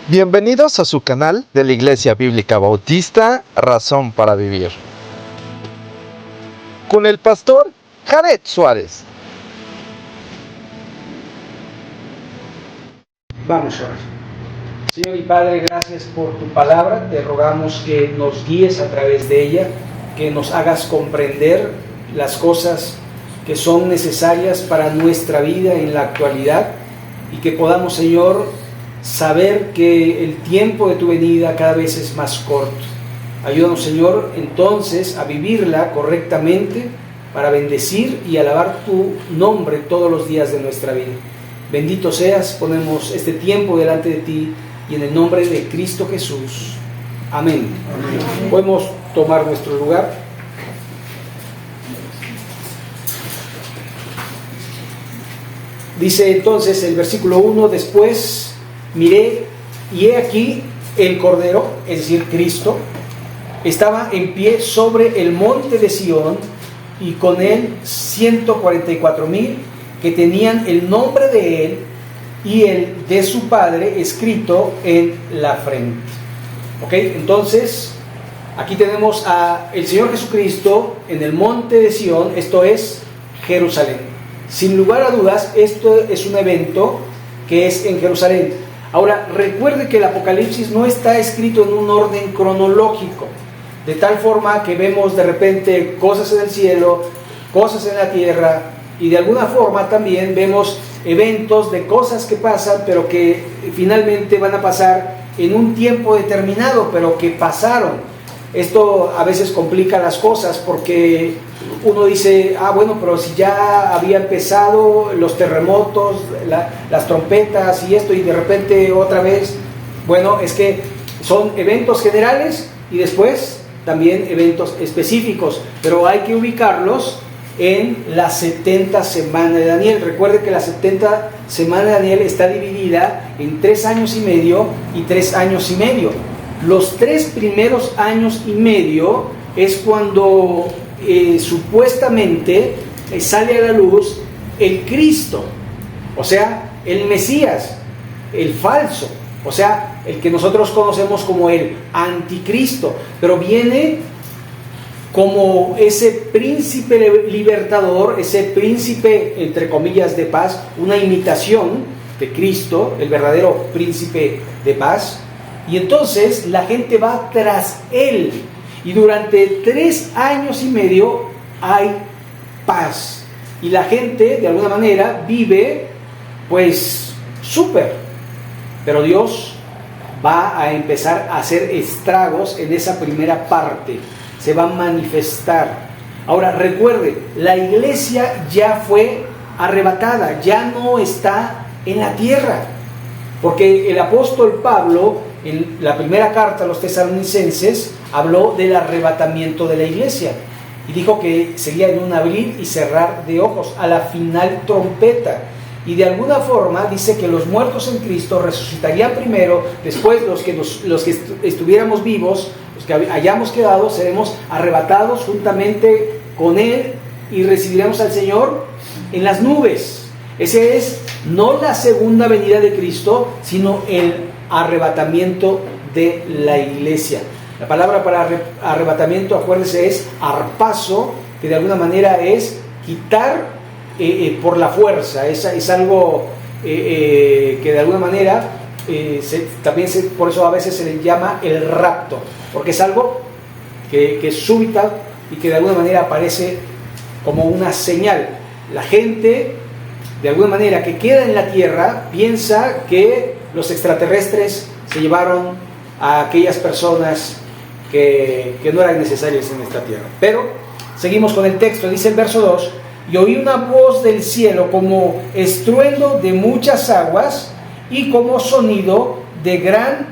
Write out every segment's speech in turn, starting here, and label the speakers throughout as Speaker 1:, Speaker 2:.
Speaker 1: Bienvenidos a su canal de la Iglesia Bíblica Bautista, Razón para Vivir, con el pastor Jared Suárez.
Speaker 2: Vamos a orar. Señor y Padre, gracias por tu palabra. Te rogamos que nos guíes a través de ella, que nos hagas comprender las cosas que son necesarias para nuestra vida en la actualidad y que podamos, Señor, saber que el tiempo de tu venida cada vez es más corto. Ayúdanos, Señor, entonces a vivirla correctamente para bendecir y alabar tu nombre todos los días de nuestra vida. Bendito seas, ponemos este tiempo delante de ti y en el nombre de Cristo Jesús. Amén. Amén. Podemos tomar nuestro lugar. Dice entonces el versículo 1, después miré y he aquí el Cordero, es decir, Cristo, estaba en pie sobre el monte de Sión y con él 144,000 que tenían el nombre de él y el de su Padre escrito en la frente. ¿Ok? Entonces, aquí tenemos a el Señor Jesucristo en el monte de Sión, esto es Jerusalén. Sin lugar a dudas, esto es un evento que es en Jerusalén. Ahora, recuerde que el Apocalipsis no está escrito en un orden cronológico, de tal forma que vemos de repente cosas en el cielo, cosas en la tierra, y de alguna forma también vemos eventos de cosas que pasan, pero que finalmente van a pasar en un tiempo determinado, pero que pasaron. Esto a veces complica las cosas porque uno dice, bueno, pero si ya había empezado los terremotos, las trompetas y esto, y de repente otra vez, bueno, es que son eventos generales y después también eventos específicos, pero hay que ubicarlos en la 70 semana de Daniel. Recuerde que la 70 semana de Daniel está dividida en 3 años y medio y 3 años y medio. Los 3 primeros años y medio es cuando supuestamente sale a la luz el Cristo, o sea, el Mesías, el falso, o sea, el que nosotros conocemos como el anticristo, pero viene como ese príncipe libertador, ese príncipe, entre comillas, de paz, una imitación de Cristo, el verdadero príncipe de paz. Y entonces la gente va tras él. Y durante 3 años y medio hay paz. Y la gente, de alguna manera, vive, pues, súper. Pero Dios va a empezar a hacer estragos en esa primera parte. Se va a manifestar. Ahora, recuerde, la iglesia ya fue arrebatada, ya no está en la tierra. Porque el apóstol Pablo, en la primera carta a los tesalonicenses, habló del arrebatamiento de la iglesia. Y dijo que sería en un abrir y cerrar de ojos, a la final trompeta. Y de alguna forma dice que los muertos en Cristo resucitarían primero, después los que estuviéramos vivos, los que hayamos quedado, seremos arrebatados juntamente con Él y recibiremos al Señor en las nubes. Ese es no la segunda venida de Cristo, sino el arrebatamiento de la iglesia. La palabra para arrebatamiento, acuérdense, es arpazo, que de alguna manera es quitar por la fuerza. Es algo que de alguna manera por eso a veces se le llama el rapto, porque es algo que es súbita y que de alguna manera aparece como una señal. La gente, de alguna manera, que queda en la tierra, piensa que los extraterrestres se llevaron a aquellas personas que no eran necesarias en esta tierra. Pero seguimos con el texto. Dice el verso 2: y oí una voz del cielo como estruendo de muchas aguas y como sonido de gran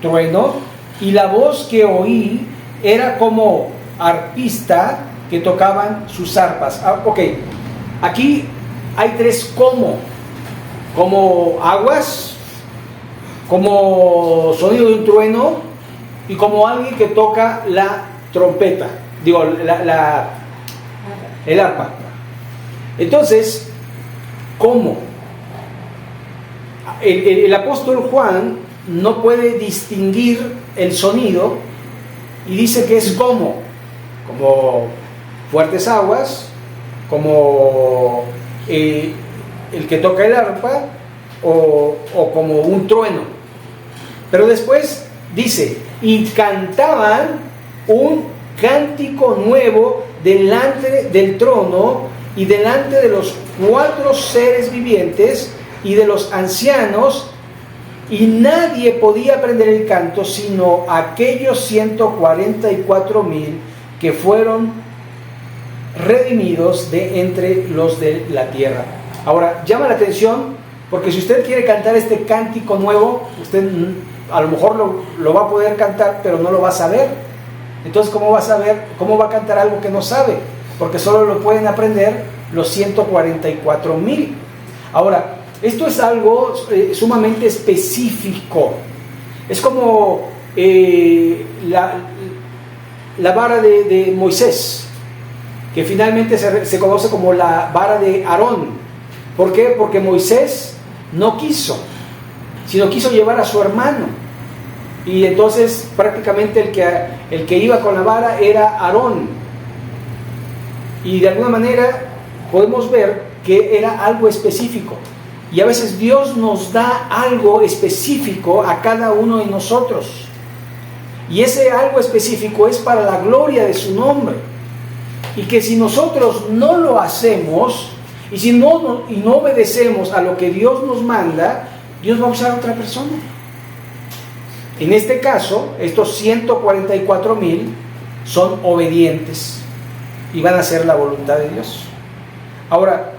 Speaker 2: trueno, y la voz que oí era como arpista que tocaban sus arpas. Ok, aquí hay 3 como aguas, como sonido de un trueno y como alguien que toca la trompeta, el arpa. Entonces, ¿cómo? El apóstol Juan no puede distinguir el sonido y dice que es como fuertes aguas, como el que toca el arpa o como un trueno. Pero después dice, y cantaban un cántico nuevo delante del trono y delante de los 4 seres vivientes y de los ancianos, y nadie podía aprender el canto sino aquellos 144,000 que fueron redimidos de entre los de la tierra. Ahora, llama la atención, porque si usted quiere cantar este cántico nuevo, usted a lo mejor lo va a poder cantar, pero no lo va a saber. Entonces, ¿cómo va a saber? ¿Cómo va a cantar algo que no sabe? Porque solo lo pueden aprender los 144,000. Ahora, esto es algo sumamente específico. Es como la vara de Moisés, que finalmente se conoce como la vara de Aarón. ¿Por qué? Porque Moisés no quiso, sino quiso llevar a su hermano. Y entonces prácticamente el que iba con la vara era Aarón. Y de alguna manera podemos ver que era algo específico. Y a veces Dios nos da algo específico a cada uno de nosotros. Y ese algo específico es para la gloria de su nombre. Y que si nosotros no lo hacemos, y no obedecemos a lo que Dios nos manda, Dios va a usar a otra persona. En este caso, estos 144,000 son obedientes y van a hacer la voluntad de Dios. Ahora,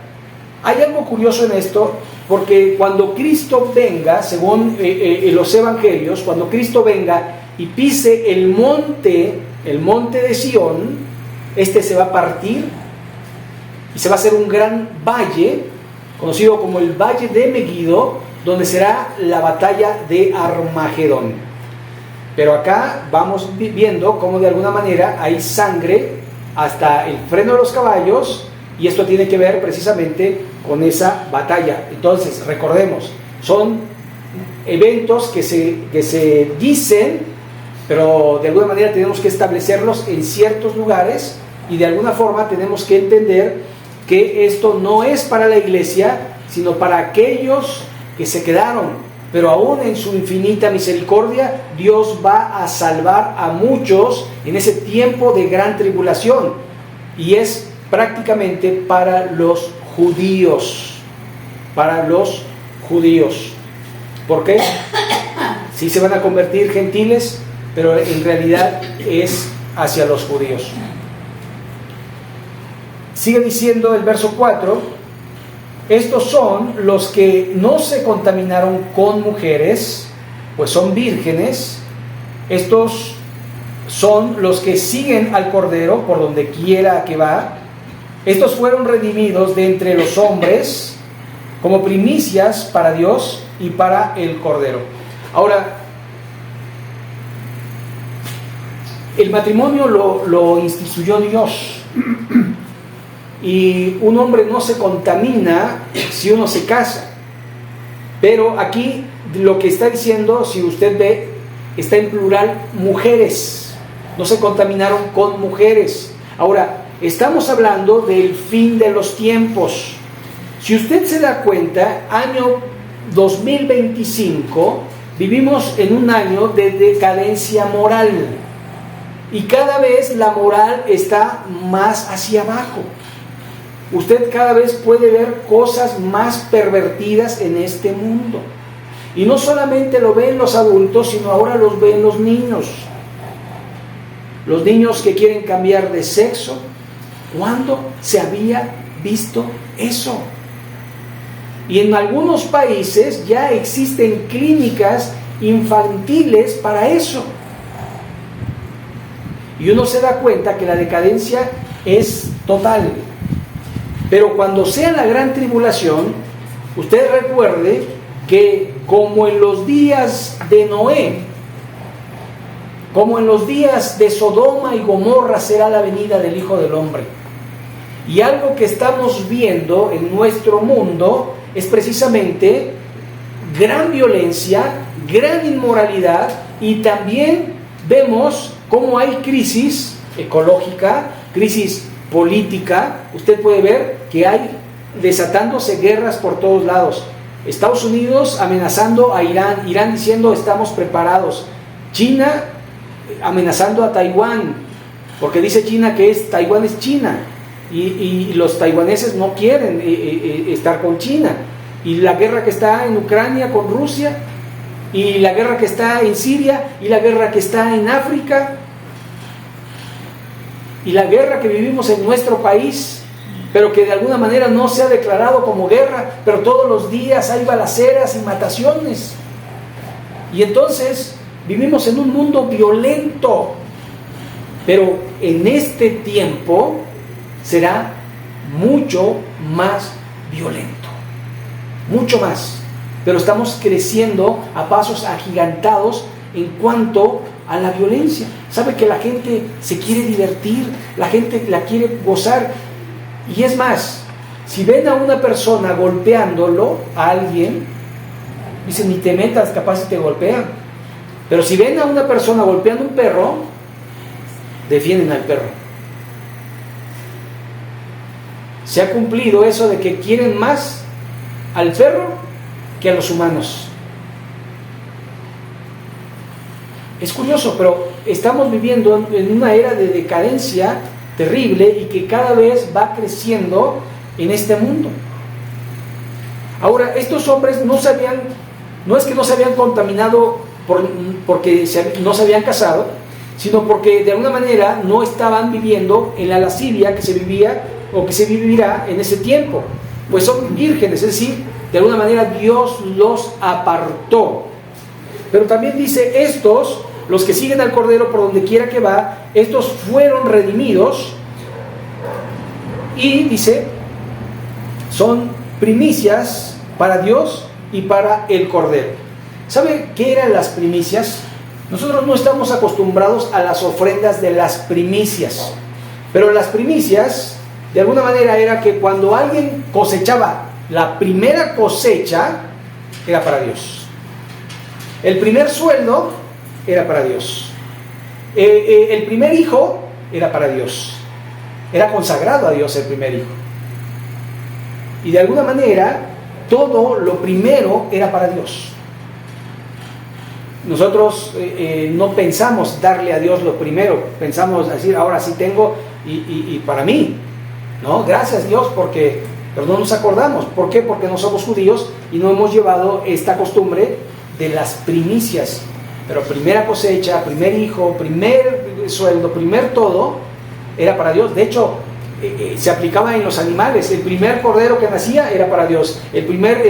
Speaker 2: hay algo curioso en esto, porque cuando Cristo venga, según los evangelios, cuando Cristo venga y pise el monte de Sión, este se va a partir y se va a hacer un gran valle, conocido como el Valle de Megiddo, donde será la batalla de Armagedón. Pero acá vamos viendo cómo de alguna manera hay sangre hasta el freno de los caballos, y esto tiene que ver precisamente con esa batalla. Entonces, recordemos, son eventos que se dicen, pero de alguna manera tenemos que establecerlos en ciertos lugares, y de alguna forma tenemos que entender que esto no es para la iglesia, sino para aquellos que se quedaron. Pero aún en su infinita misericordia, Dios va a salvar a muchos en ese tiempo de gran tribulación. Y es prácticamente para los judíos. Para los judíos. ¿Por qué? Sí se van a convertir gentiles, pero en realidad es hacia los judíos. Sigue diciendo el verso 4. Estos son los que no se contaminaron con mujeres, pues son vírgenes. Estos son los que siguen al Cordero por donde quiera que va. Estos fueron redimidos de entre los hombres como primicias para Dios y para el Cordero. Ahora, el matrimonio lo instituyó Dios. Y un hombre no se contamina si uno se casa. Pero aquí lo que está diciendo, si usted ve, está en plural, mujeres. No se contaminaron con mujeres. Ahora, estamos hablando del fin de los tiempos. Si usted se da cuenta, año 2025, vivimos en un año de decadencia moral. Y cada vez la moral está más hacia abajo. Usted cada vez puede ver cosas más pervertidas en este mundo. Y no solamente lo ven los adultos, sino ahora los ven los niños. Los niños que quieren cambiar de sexo. ¿Cuándo se había visto eso? Y en algunos países ya existen clínicas infantiles para eso. Y uno se da cuenta que la decadencia es total. Pero cuando sea la gran tribulación, usted recuerde que como en los días de Noé, como en los días de Sodoma y Gomorra será la venida del Hijo del Hombre. Y algo que estamos viendo en nuestro mundo es precisamente gran violencia, gran inmoralidad, y también vemos cómo hay crisis ecológica, crisis política. Usted puede ver que hay desatándose guerras por todos lados. Estados Unidos amenazando a Irán, Irán diciendo estamos preparados, China amenazando a Taiwán, porque dice China que Taiwán es China, y los taiwaneses no quieren estar con China, y la guerra que está en Ucrania con Rusia, y la guerra que está en Siria, y la guerra que está en África, y la guerra que vivimos en nuestro país, pero que de alguna manera no se ha declarado como guerra, pero todos los días hay balaceras y mataciones. Y entonces vivimos en un mundo violento, pero en este tiempo será mucho más violento, mucho más. Pero estamos creciendo a pasos agigantados en cuanto a la violencia. Sabe que la gente se quiere divertir, la gente la quiere gozar. Y es más, si ven a una persona golpeándolo, a alguien, dicen ni te metas, capaz si te golpean. Pero si ven a una persona golpeando a un perro, defienden al perro. Se ha cumplido eso de que quieren más al perro que a los humanos. Es curioso, pero estamos viviendo en una era de decadencia terrible y que cada vez va creciendo en este mundo. Ahora, estos hombres no es que no se habían contaminado porque no se habían casado, sino porque de alguna manera no estaban viviendo en la lascivia que se vivía o que se vivirá en ese tiempo, pues son vírgenes, es decir, de alguna manera Dios los apartó. Pero también dice, estos, los que siguen al Cordero por donde quiera que va, estos fueron redimidos, y dice, son primicias para Dios y para el Cordero. ¿Sabe qué eran las primicias? Nosotros no estamos acostumbrados a las ofrendas de las primicias, pero las primicias, de alguna manera, era que cuando alguien cosechaba la primera cosecha, era para Dios. El primer sueldo era para Dios. El primer hijo era para Dios. Era consagrado a Dios el primer hijo. Y de alguna manera, todo lo primero era para Dios. Nosotros no pensamos darle a Dios lo primero, pensamos decir, ahora sí tengo y para mí. No, gracias Dios, pero no nos acordamos. ¿Por qué? Porque no somos judíos y no hemos llevado esta costumbre de las primicias. Pero primera cosecha, primer hijo, primer sueldo, primer todo, era para Dios. De hecho, se aplicaba en los animales. El primer cordero que nacía era para Dios. El primer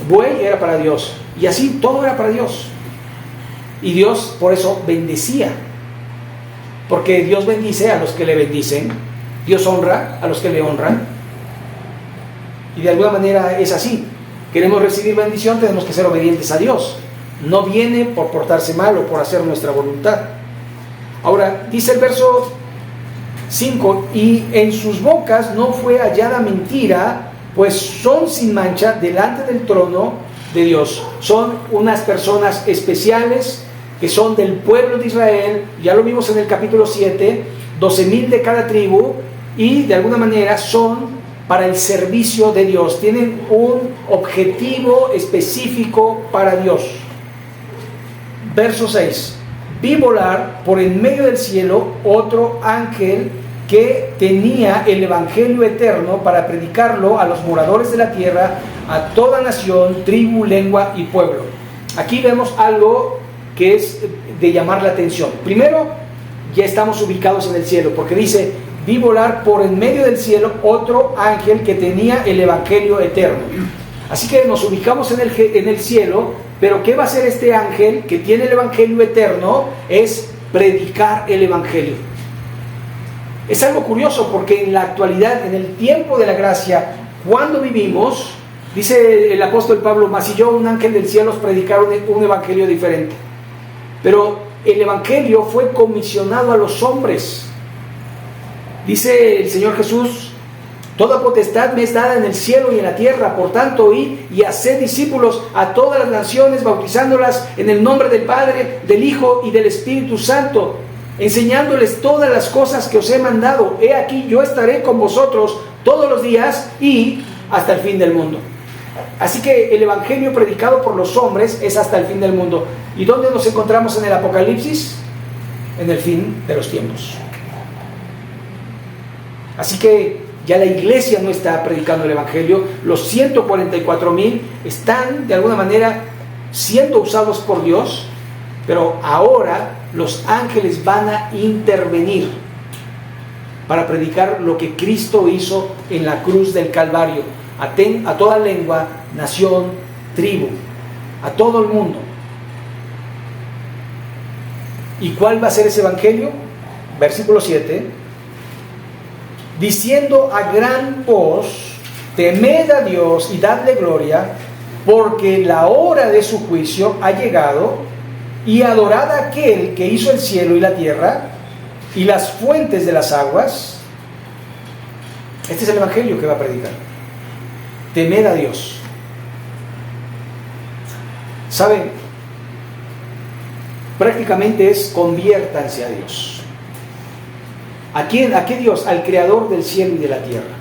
Speaker 2: buey era para Dios. Y así todo era para Dios. Y Dios por eso bendecía. Porque Dios bendice a los que le bendicen. Dios honra a los que le honran. Y de alguna manera es así. Queremos recibir bendición, tenemos que ser obedientes a Dios. No viene por portarse mal o por hacer nuestra voluntad. Ahora, dice el verso 5, y en sus bocas no fue hallada mentira, pues son sin mancha delante del trono de Dios. Son unas personas especiales que son del pueblo de Israel. Ya lo vimos en el capítulo 7, 12,000 de cada tribu, y de alguna manera son para el servicio de Dios. Tienen un objetivo específico para Dios. Verso 6. Vi volar por en medio del cielo otro ángel que tenía el evangelio eterno para predicarlo a los moradores de la tierra, a toda nación, tribu, lengua y pueblo. Aquí vemos algo que es de llamar la atención. Primero, ya estamos ubicados en el cielo, porque dice, vi volar por en medio del cielo otro ángel que tenía el evangelio eterno. Así que nos ubicamos en el cielo, pero ¿qué va a hacer este ángel que tiene el evangelio eterno? Es predicar el evangelio. Es algo curioso porque en la actualidad, en el tiempo de la gracia, cuando vivimos, dice el apóstol Pablo, mas si yo, un ángel del cielo, os predicaron un evangelio diferente. Pero el evangelio fue comisionado a los hombres. Dice el Señor Jesús Toda potestad me es dada en el cielo y en la tierra. Por tanto, id y haced discípulos a todas las naciones, bautizándolas en el nombre del Padre, del Hijo y del Espíritu Santo, enseñándoles todas las cosas que os he mandado. He aquí, yo estaré con vosotros todos los días y hasta el fin del mundo. Así que el evangelio predicado por los hombres es hasta el fin del mundo. ¿Y dónde nos encontramos en el Apocalipsis? En el fin de los tiempos. Así que ya la iglesia no está predicando el evangelio. Los 144,000 están de alguna manera siendo usados por Dios, pero ahora los ángeles van a intervenir para predicar lo que Cristo hizo en la cruz del Calvario, a toda lengua, nación, tribu, a todo el mundo. ¿Y cuál va a ser ese evangelio? Versículo 7. Diciendo a gran voz, temed a Dios y dadle gloria, porque la hora de su juicio ha llegado, y adorad a aquel que hizo el cielo y la tierra y las fuentes de las aguas. Este es el evangelio que va a predicar. Temed a Dios. ¿Saben? Prácticamente es conviértanse a Dios. ¿A quién? ¿A qué Dios? Al creador del cielo y de la tierra.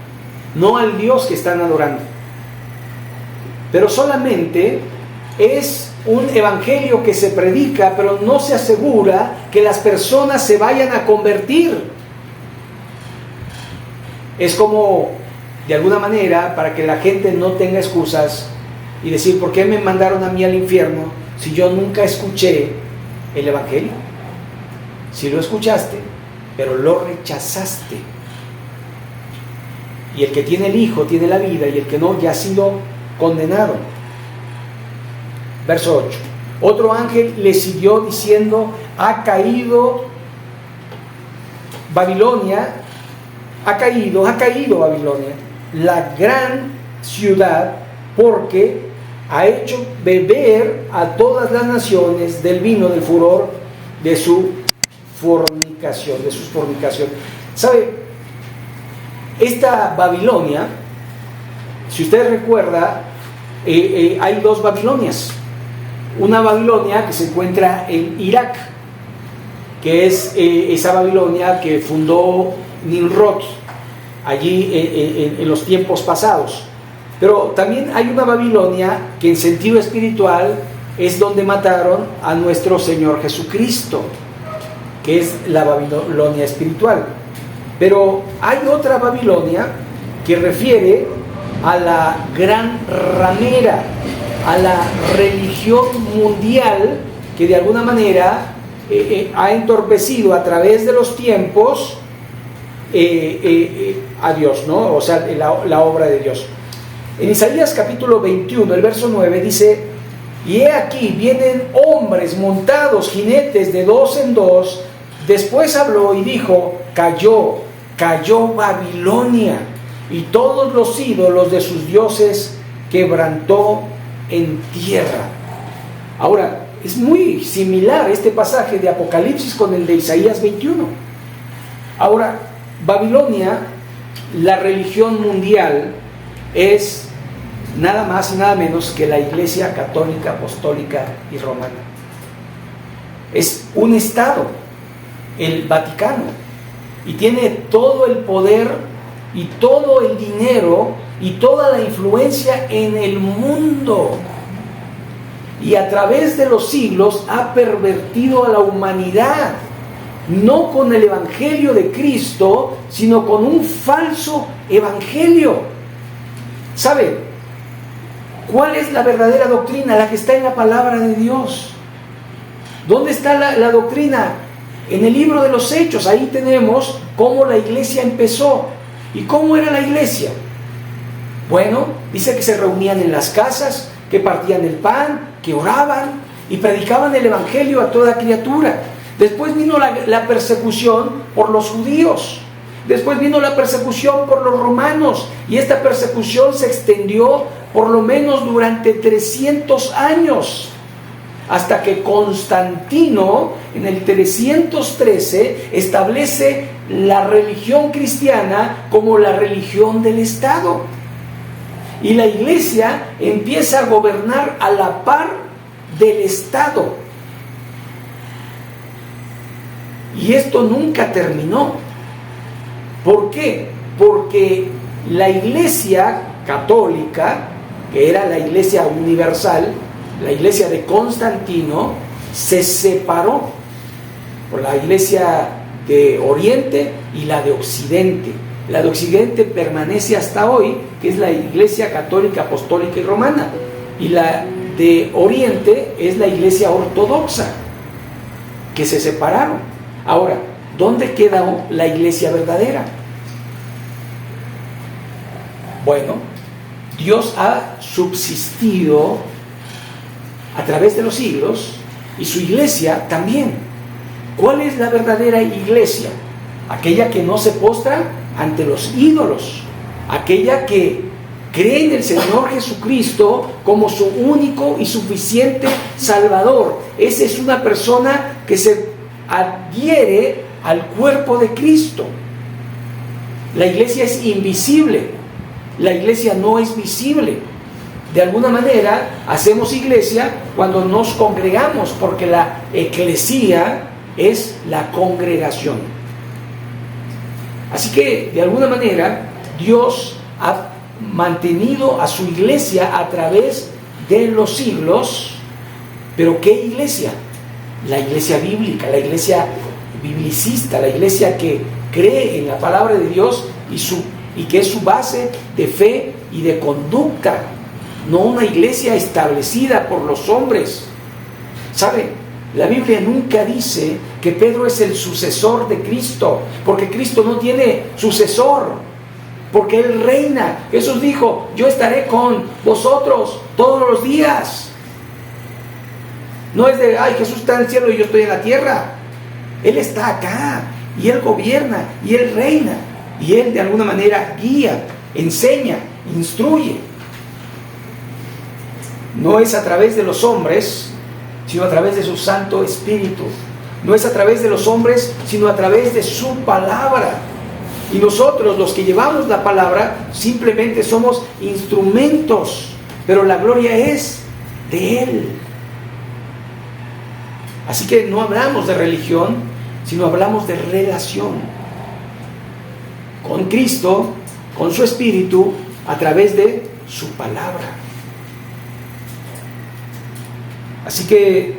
Speaker 2: No al Dios que están adorando. Pero solamente es un evangelio que se predica, pero no se asegura que las personas se vayan a convertir. Es como, de alguna manera, para que la gente no tenga excusas y decir, ¿por qué me mandaron a mí al infierno si yo nunca escuché el evangelio? Si lo escuchaste, pero lo rechazaste. Y el que tiene el Hijo tiene la vida, y el que no ya ha sido condenado. Verso 8. Otro ángel le siguió diciendo, ha caído Babilonia, ha caído Babilonia, la gran ciudad, porque ha hecho beber a todas las naciones del vino del furor de su fornicación, de sus fornicaciones. ¿Sabe? Esta Babilonia, si usted recuerda, hay dos Babilonias. Una Babilonia que se encuentra en Irak, que es esa Babilonia que fundó Nimrod allí en los tiempos pasados. Pero también hay una Babilonia que en sentido espiritual es donde mataron a nuestro Señor Jesucristo, que es la Babilonia espiritual. Pero hay otra Babilonia que refiere a la gran ramera, a la religión mundial que de alguna manera ha entorpecido a través de los tiempos a Dios, ¿no? O sea, la obra de Dios. En Isaías capítulo 21, el verso 9 dice, y he aquí vienen hombres montados, jinetes de dos en dos. Después habló y dijo, cayó Babilonia, y todos los ídolos de sus dioses quebrantó en tierra. Ahora, es muy similar este pasaje de Apocalipsis con el de Isaías 21. Ahora, Babilonia, la religión mundial, es nada más y nada menos que la Iglesia Católica, Apostólica y Romana. Es un estado, el Vaticano, y tiene todo el poder y todo el dinero y toda la influencia en el mundo, y a través de los siglos ha pervertido a la humanidad, no con el evangelio de Cristo, sino con un falso evangelio. ¿Sabe cuál es la verdadera doctrina? La que está en la palabra de Dios. ¿Dónde está la doctrina? En el libro de los Hechos. Ahí tenemos cómo la iglesia empezó. ¿Y cómo era la iglesia? Bueno, dice que se reunían en las casas, que partían el pan, que oraban y predicaban el evangelio a toda criatura. Después vino la persecución por los judíos. Después vino la persecución por los romanos, y esta persecución se extendió por lo menos durante 300 años, hasta que Constantino en el 313 establece la religión cristiana como la religión del Estado. Y la iglesia empieza a gobernar a la par del Estado. Y esto nunca terminó. ¿Por qué? Porque la iglesia católica, que era la iglesia universal, la iglesia de Constantino, se separó por la iglesia de Oriente y la de Occidente. La de Occidente permanece hasta hoy, que es la iglesia católica, apostólica y romana. Y la de Oriente es la iglesia ortodoxa, que se separaron. Ahora, ¿dónde quedó la iglesia verdadera? Bueno, Dios ha subsistido a través de los siglos y su iglesia también. ¿Cuál es la verdadera iglesia? Aquella que no se postra ante los ídolos, aquella que cree en el Señor Jesucristo como su único y suficiente Salvador. Esa es una persona que se adhiere al cuerpo de Cristo. La iglesia es invisible, la iglesia no es visible. De alguna manera hacemos iglesia cuando nos congregamos, porque la eclesía es la congregación. Así que, de alguna manera, Dios ha mantenido a su iglesia a través de los siglos. ¿Pero qué iglesia? La iglesia bíblica, la iglesia biblicista, la iglesia que cree en la palabra de Dios y que es su base de fe y de conducta, no una iglesia establecida por los hombres. ¿Sabe? La Biblia nunca dice que Pedro es el sucesor de Cristo, porque Cristo no tiene sucesor, porque Él reina. Jesús dijo: yo estaré con vosotros todos los días. No es de, ay, Jesús está en el cielo y yo estoy en la tierra. Él está acá, y Él gobierna, y Él reina, y Él de alguna manera guía, enseña, instruye. No es a través de los hombres, sino a través de su Santo Espíritu. No es a través de los hombres, sino a través de su palabra. Y nosotros, los que llevamos la palabra, simplemente somos instrumentos, pero la gloria es de Él. Así que no hablamos de religión, sino hablamos de relación con Cristo, con su Espíritu, a través de su palabra. Así que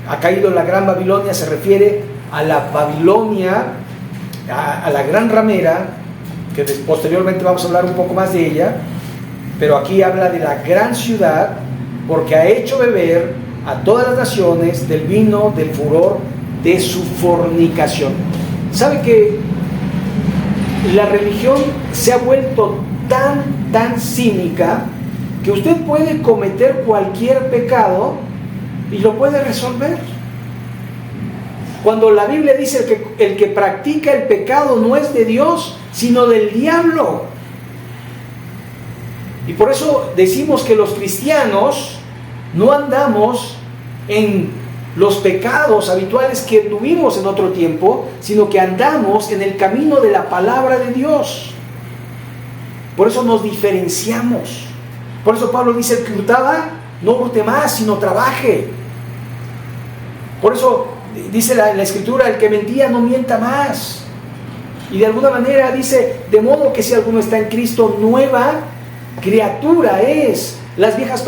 Speaker 2: ha caído la gran Babilonia, se refiere a la Babilonia, a la gran ramera, que posteriormente vamos a hablar un poco más de ella, pero aquí habla de la gran ciudad, porque ha hecho beber a todas las naciones del vino del furor de su fornicación. ¿Sabe que la religión se ha vuelto tan cínica que usted puede cometer cualquier pecado y lo puede resolver? Cuando la Biblia dice que el que practica el pecado no es de Dios, sino del diablo. Y por eso decimos que los cristianos no andamos en los pecados habituales que tuvimos en otro tiempo, sino que andamos en el camino de la palabra de Dios. Por eso nos diferenciamos. Por eso Pablo dice: el que hurtaba, no hurte más, sino trabaje. Por eso dice la Escritura: el que mentía, no mienta más. Y de alguna manera dice: de modo que si alguno está en Cristo, nueva criatura es. Las viejas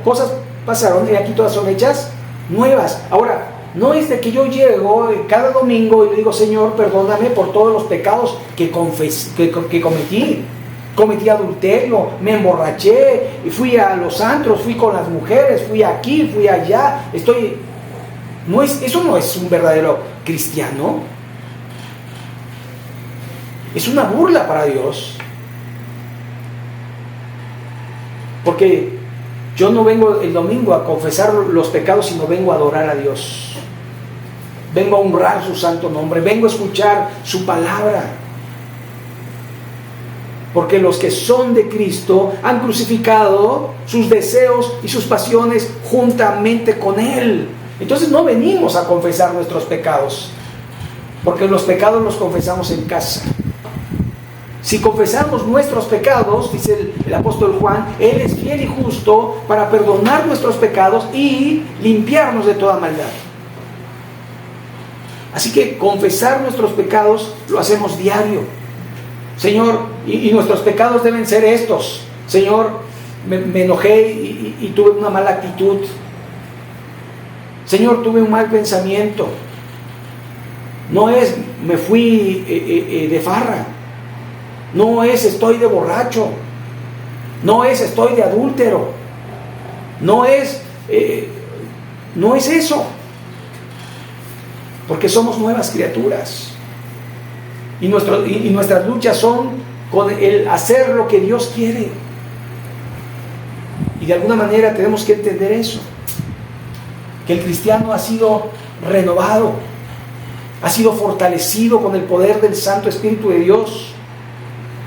Speaker 2: cosas pasaron, y aquí todas son hechas nuevas. Ahora, no es de que yo llego cada domingo y le digo: Señor, perdóname por todos los pecados que cometí. Cometí adulterio, me emborraché, fui a los antros, fui con las mujeres, fui aquí, fui allá, eso no es un verdadero cristiano. Es una burla para Dios. Porque yo no vengo el domingo a confesar los pecados, sino vengo a adorar a Dios. Vengo a honrar su santo nombre, vengo a escuchar su palabra. Porque los que son de Cristo han crucificado sus deseos y sus pasiones juntamente con Él. Entonces no venimos a confesar nuestros pecados. porque los pecados los confesamos en casa. Si confesamos nuestros pecados, dice el apóstol Juan, Él es fiel y justo para perdonar nuestros pecados y limpiarnos de toda maldad. Así que confesar nuestros pecados lo hacemos diario. Señor, y nuestros pecados deben ser estos. Señor, me enojé y tuve una mala actitud. Señor, tuve un mal pensamiento. No es, me fui de farra. No es, estoy de borracho. No es, estoy de adúltero. No es eso. Porque somos nuevas criaturas. Y nuestras luchas son con el hacer lo que Dios quiere. Y de alguna manera tenemos que entender eso. Que el cristiano ha sido renovado, ha sido fortalecido con el poder del Santo Espíritu de Dios.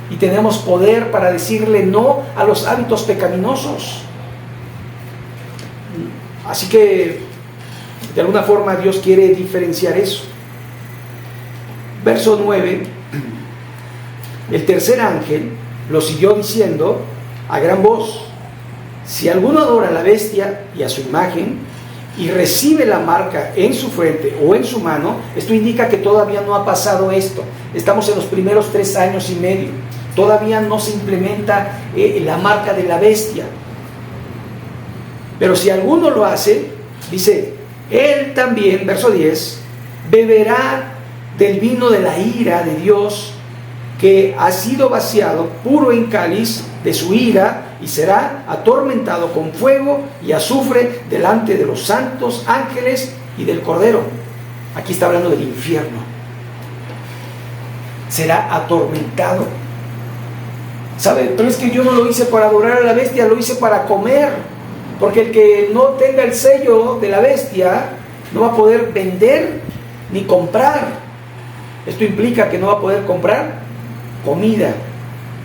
Speaker 2: Y tenemos poder para decirle no a los hábitos pecaminosos. Así que, de alguna forma, Dios quiere diferenciar eso. Verso 9. El tercer ángel lo siguió diciendo a gran voz: si alguno adora a la bestia y a su imagen y recibe la marca en su frente o en su mano, esto indica que todavía no ha pasado esto. Estamos en los primeros 3 años y medio. Todavía no se implementa la marca de la bestia. Pero si alguno lo hace, dice, él también, verso 10, beberá del vino de la ira de Dios, que ha sido vaciado puro en cáliz de su ira, y será atormentado con fuego y azufre delante de los santos ángeles y del Cordero. Aquí está hablando del infierno. Será atormentado. ¿Sabe? Pero es que yo no lo hice para adorar a la bestia, lo hice para comer. Porque el que no tenga el sello de la bestia no va a poder vender ni comprar. Esto implica que no va a poder comprar comida.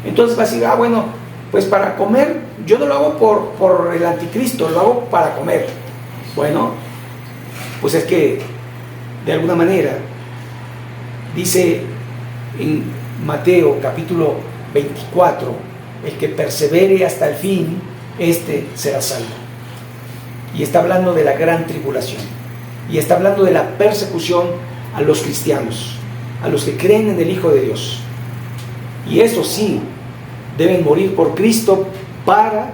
Speaker 2: Entonces va a decir, bueno, pues para comer, yo no lo hago por el anticristo, lo hago para comer. Bueno, pues es que de alguna manera dice en Mateo capítulo 24, el que persevere hasta el fin, este será salvo. Y está hablando de la gran tribulación, y está hablando de la persecución a los cristianos, a los que creen en el Hijo de Dios. Y eso sí, deben morir por Cristo para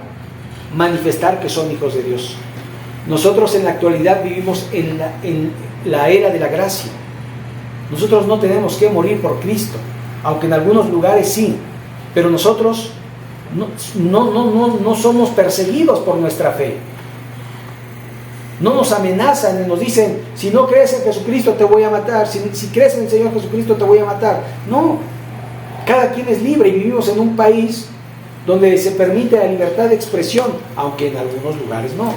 Speaker 2: manifestar que son hijos de Dios. Nosotros en la actualidad vivimos en la era de la gracia. Nosotros no tenemos que morir por Cristo, aunque en algunos lugares sí, pero nosotros no somos perseguidos por nuestra fe. No nos amenazan y nos dicen, si no crees en Jesucristo te voy a matar, si crees en el Señor Jesucristo te voy a matar. No, cada quien es libre y vivimos en un país donde se permite la libertad de expresión, aunque en algunos lugares no.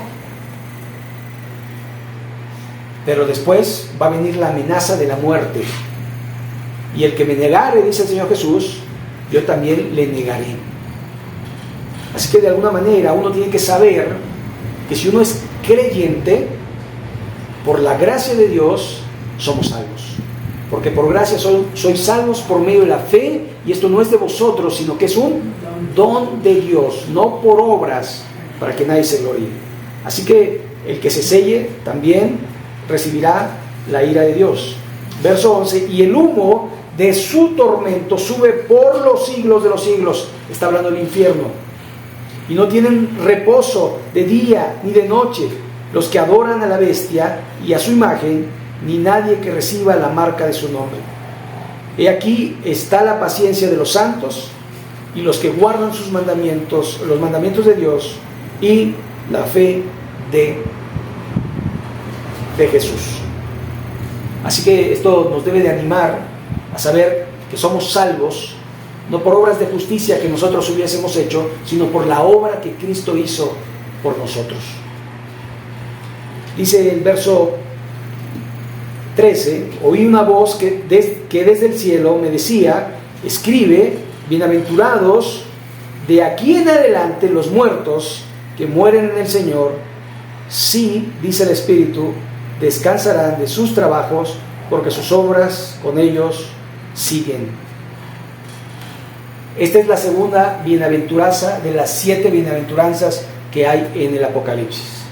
Speaker 2: Pero después va a venir la amenaza de la muerte. Y el que me negare, dice el Señor Jesús, yo también le negaré. Así que de alguna manera uno tiene que saber que si uno es creyente, por la gracia de Dios somos salvos. Porque por gracia sois salvos por medio de la fe, y esto no es de vosotros, sino que es un don de Dios, no por obras, para que nadie se gloríe. Así que el que se selle también recibirá la ira de Dios. Verso 11, y el humo de su tormento sube por los siglos de los siglos. Está hablando del infierno. Y no tienen reposo de día ni de noche los que adoran a la bestia y a su imagen, ni nadie que reciba la marca de su nombre. He aquí está la paciencia de los santos y los que guardan sus mandamientos, los mandamientos de Dios, y la fe de Jesús. Así que esto nos debe de animar a saber que somos salvos no por obras de justicia que nosotros hubiésemos hecho, sino por la obra que Cristo hizo por nosotros. Dice el verso 13, oí una voz que desde el cielo me decía, escribe, bienaventurados de aquí en adelante los muertos que mueren en el Señor, sí, dice el Espíritu, descansarán de sus trabajos porque sus obras con ellos siguen. Esta es la segunda bienaventuranza de las 7 bienaventuranzas que hay en el Apocalipsis.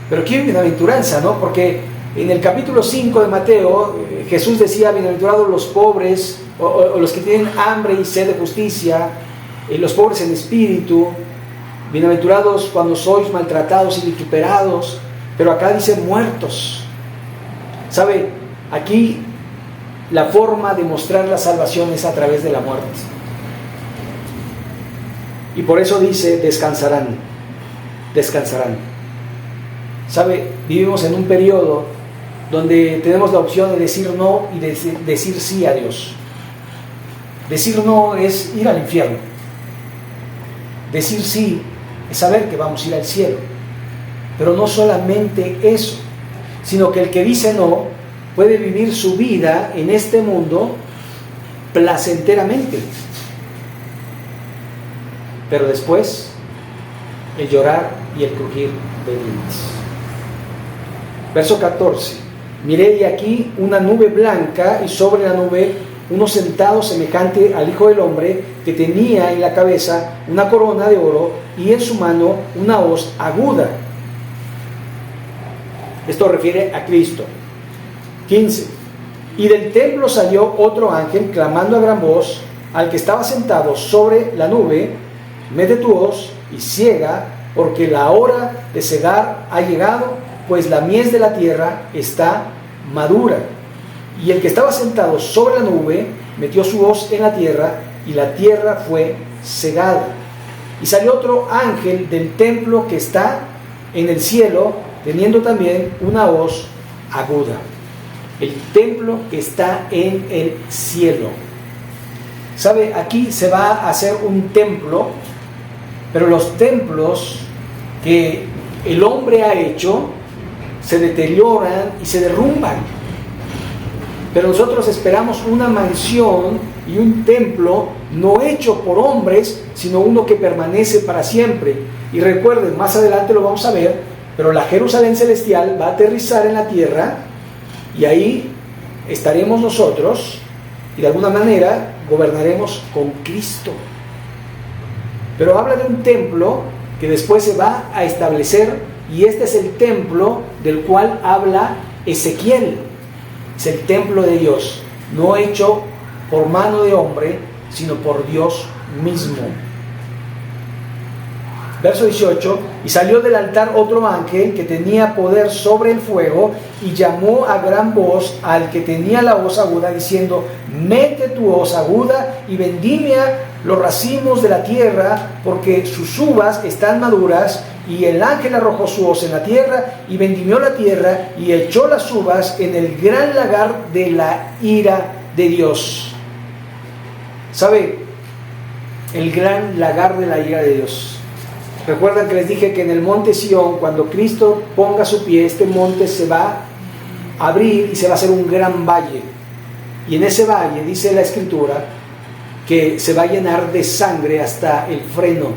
Speaker 2: Pero ¿qué bienaventuranza, no? Porque en el capítulo 5 de Mateo, Jesús decía: bienaventurados los pobres, o los que tienen hambre y sed de justicia, los pobres en espíritu, bienaventurados cuando sois maltratados y vituperados. Pero acá dice muertos. ¿Sabe? Aquí la forma de mostrar la salvación es a través de la muerte. Y por eso dice: descansarán, descansarán. ¿Sabe? Vivimos en un periodo donde tenemos la opción de decir no y de decir sí a Dios. Decir no es ir al infierno. Decir sí es saber que vamos a ir al cielo. Pero no solamente eso, sino que el que dice no puede vivir su vida en este mundo placenteramente. Pero después, el llorar y el crujir de dientes. Verso 14. Miré y aquí una nube blanca, y sobre la nube uno sentado semejante al Hijo del Hombre, que tenía en la cabeza una corona de oro y en su mano una hoz aguda. Esto refiere a Cristo. 15. Y del templo salió otro ángel clamando a gran voz al que estaba sentado sobre la nube: mete tu hoz y ciega, porque la hora de cegar ha llegado, pues la mies de la tierra está madura. Y el que estaba sentado sobre la nube metió su hoz en la tierra, y la tierra fue cegada. Y salió otro ángel del templo que está en el cielo, teniendo también una hoz aguda. El templo que está en el cielo. ¿Sabe? Aquí se va a hacer un templo, pero los templos que el hombre ha hecho se deterioran y se derrumban. Pero nosotros esperamos una mansión y un templo no hecho por hombres, sino uno que permanece para siempre. Y recuerden, más adelante lo vamos a ver, pero la Jerusalén celestial va a aterrizar en la tierra, y ahí estaremos nosotros, y de alguna manera gobernaremos con Cristo. Pero habla de un templo que después se va a establecer, y este es el templo del cual habla Ezequiel. Es el templo de Dios, no hecho por mano de hombre, sino por Dios mismo. Verso 18. Y salió del altar otro ángel que tenía poder sobre el fuego, y llamó a gran voz al que tenía la hoz aguda, diciendo: mete tu hoz aguda y vendimia los racimos de la tierra, porque sus uvas están maduras. Y el ángel arrojó su hoz en la tierra, y vendimió la tierra, y echó las uvas en el gran lagar de la ira de Dios. ¿Sabe? El gran lagar de la ira de Dios. Recuerdan que les dije que en el monte Sión, cuando Cristo ponga su pie, este monte se va a abrir y se va a hacer un gran valle. Y en ese valle, dice la Escritura, que se va a llenar de sangre hasta el freno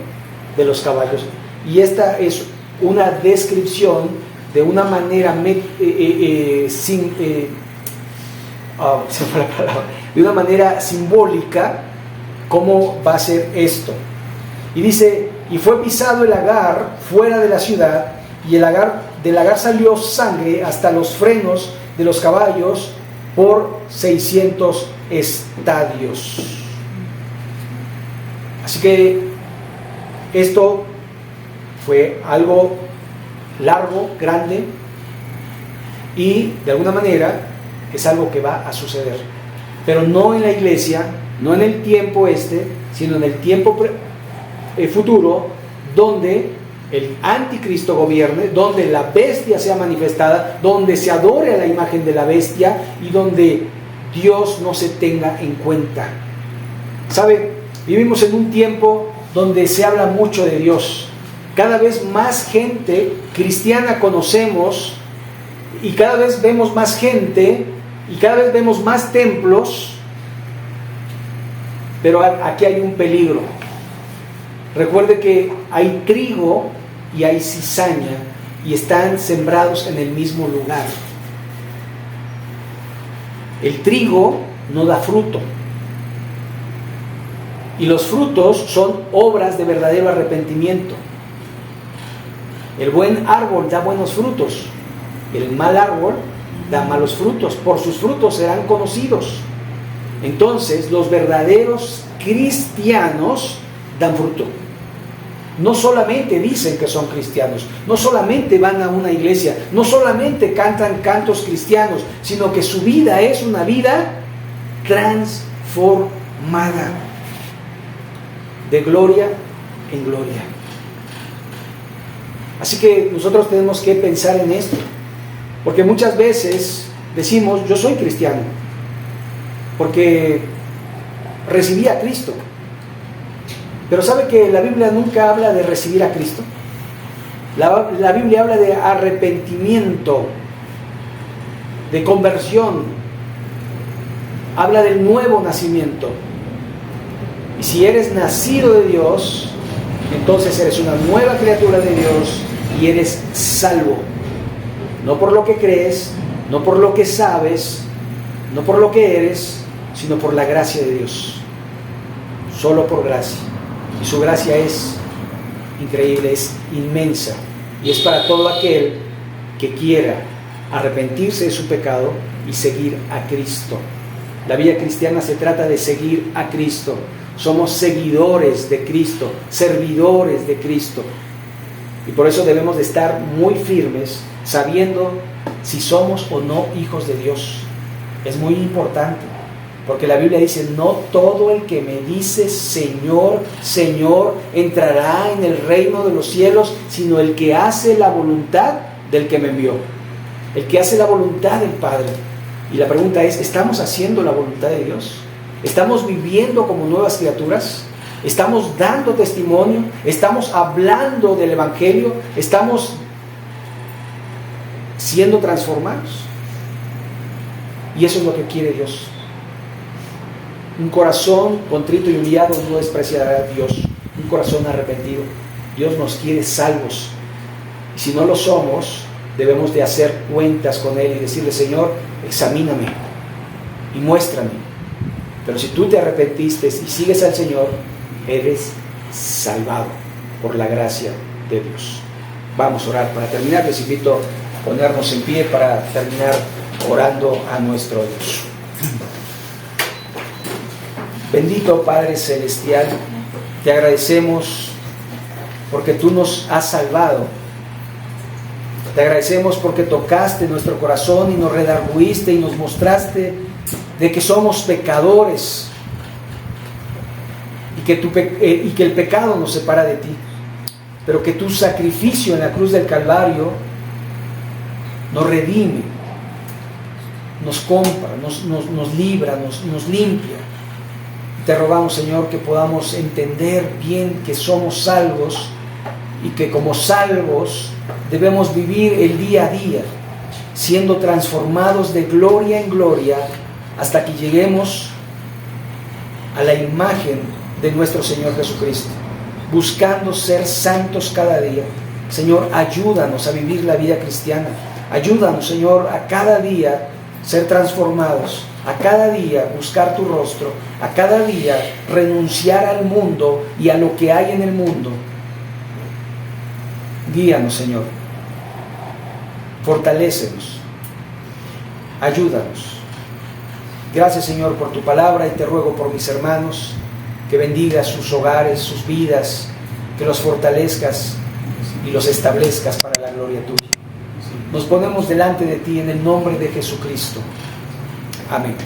Speaker 2: de los caballos. Y esta es una descripción de una manera de una manera simbólica cómo va a ser esto. Y dice: y fue pisado el lagar fuera de la ciudad, y del lagar salió sangre hasta los frenos de los caballos por 600 estadios. Así que esto fue algo largo, grande, y de alguna manera es algo que va a suceder. Pero no en la iglesia, no en el tiempo sino en el tiempo futuro, donde el anticristo gobierne, donde la bestia sea manifestada, donde se adore a la imagen de la bestia y donde Dios no se tenga en cuenta. ¿Sabe? Vivimos en un tiempo donde se habla mucho de Dios. Cada vez más gente cristiana conocemos, y cada vez vemos más gente, y cada vez vemos más templos, pero aquí hay un peligro. Recuerde que hay trigo y hay cizaña, y están sembrados en el mismo lugar. El trigo no da fruto. Y los frutos son obras de verdadero arrepentimiento. El buen árbol da buenos frutos. El mal árbol da malos frutos. Por sus frutos serán conocidos. Entonces, los verdaderos cristianos dan fruto. No solamente dicen que son cristianos, no solamente van a una iglesia, no solamente cantan cantos cristianos, sino que su vida es una vida transformada, de gloria en gloria. Así que nosotros tenemos que pensar en esto, porque muchas veces decimos, yo soy cristiano, porque recibí a Cristo. Pero ¿sabe que la Biblia nunca habla de recibir a Cristo? La Biblia habla de arrepentimiento, de conversión, habla del nuevo nacimiento. Y si eres nacido de Dios, entonces eres una nueva criatura de Dios y eres salvo. No por lo que crees, no por lo que sabes, no por lo que eres, sino por la gracia de Dios. Solo por gracia. Y su gracia es increíble, es inmensa. Y es para todo aquel que quiera arrepentirse de su pecado y seguir a Cristo. La vida cristiana se trata de seguir a Cristo. Somos seguidores de Cristo, servidores de Cristo. Y por eso debemos de estar muy firmes, sabiendo si somos o no hijos de Dios. Es muy importante. Porque la Biblia dice, no todo el que me dice Señor, Señor, entrará en el reino de los cielos, sino el que hace la voluntad del que me envió. El que hace la voluntad del Padre. Y la pregunta es, ¿estamos haciendo la voluntad de Dios? ¿Estamos viviendo como nuevas criaturas? ¿Estamos dando testimonio? ¿Estamos hablando del Evangelio? ¿Estamos siendo transformados? Y eso es lo que quiere Dios. Un corazón contrito y humillado no despreciará a Dios. Un corazón arrepentido. Dios nos quiere salvos. Y si no lo somos, debemos de hacer cuentas con Él y decirle, Señor, examíname y muéstrame. Pero si tú te arrepentiste y sigues al Señor, eres salvado por la gracia de Dios. Vamos a orar. Para terminar, les invito a ponernos en pie para terminar orando a nuestro Dios. Bendito Padre Celestial, te agradecemos porque tú nos has salvado. Te agradecemos porque tocaste nuestro corazón y nos redarguiste y nos mostraste de que somos pecadores y que el pecado nos separa de ti, pero que tu sacrificio en la cruz del Calvario nos redime, nos compra, nos libra, nos limpia. Te rogamos, Señor, que podamos entender bien que somos salvos y que como salvos debemos vivir el día a día, siendo transformados de gloria en gloria hasta que lleguemos a la imagen de nuestro Señor Jesucristo, buscando ser santos cada día. Señor, ayúdanos a vivir la vida cristiana. Ayúdanos, Señor, a cada día ser transformados, a cada día buscar tu rostro, a cada día renunciar al mundo y a lo que hay en el mundo. Guíanos, Señor. Fortalécenos. Ayúdanos. Gracias, Señor, por tu palabra y te ruego por mis hermanos que bendigas sus hogares, sus vidas, que los fortalezcas y los establezcas para la gloria tuya. Nos ponemos delante de ti en el nombre de Jesucristo. Amén.